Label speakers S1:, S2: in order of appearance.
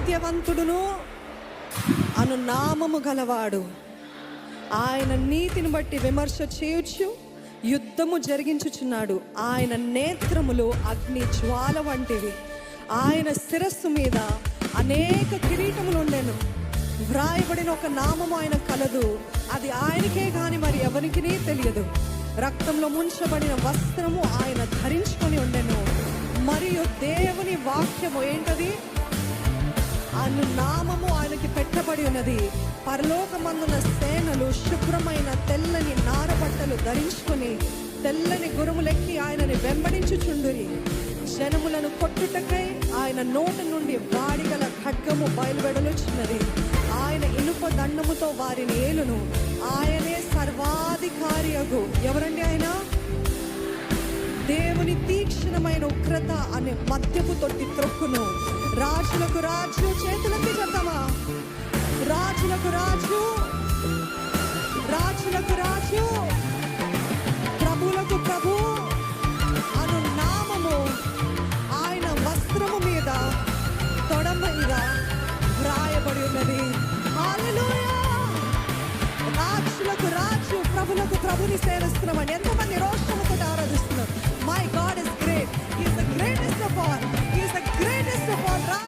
S1: సత్యవంతుడును అను నామము గలవాడు. ఆయన నీతిని బట్టి విమర్శ చేయొచ్చు, యుద్ధము జరిగించుచున్నాడు. ఆయన నేత్రములు అగ్ని జ్వాల వంటివి. ఆయన శిరస్సు మీద అనేక కిరీటములు ఉండెను. వ్రాయబడిన ఒక నామము ఆయన కలదు, అది ఆయనకే గాని మరి ఎవరికి తెలియదు. రక్తంలో ముంచబడిన వస్త్రము ఆయన ధరించుకొని ఉండెను. మరియు దేవుని వాక్యము ఏంటది? అను నామము ఆయనకి పెట్టబడి ఉన్నది. పరలోకమందున సేనలు శుభ్రమైన తెల్లని నారబట్టలు ధరించుకొని తెల్లని గురుములెక్కి ఆయనని వెంబడించుచుండురి. జనములను కొట్టుటకై ఆయన నోటి నుండి వాడిగల ఖడ్గము బయలువెడలుచున్నది. ఆయన ఇనుప దండముతో వారిని ఏలును. ఆయనే సర్వాధికారియగు. ఎవరండి ఆయన? దేవుని తీక్షణమైన ఉగ్రత అనే మద్యపు తొట్టి త్రొక్కును. రాజులకు రాజు, చేతులకి చెప్తామా? రాజులకు రాజు, రాజులకు రాజు, ప్రభులకు ప్రభు అను నామము ఆయన వస్త్రము మీద, తొడ మీద వ్రాయబడి ఉన్నది. హల్లెలూయా! రాజులకు రాజు, ప్రభులకు ప్రభుని సేవిస్తున్నామని ఎంతమంది రోజు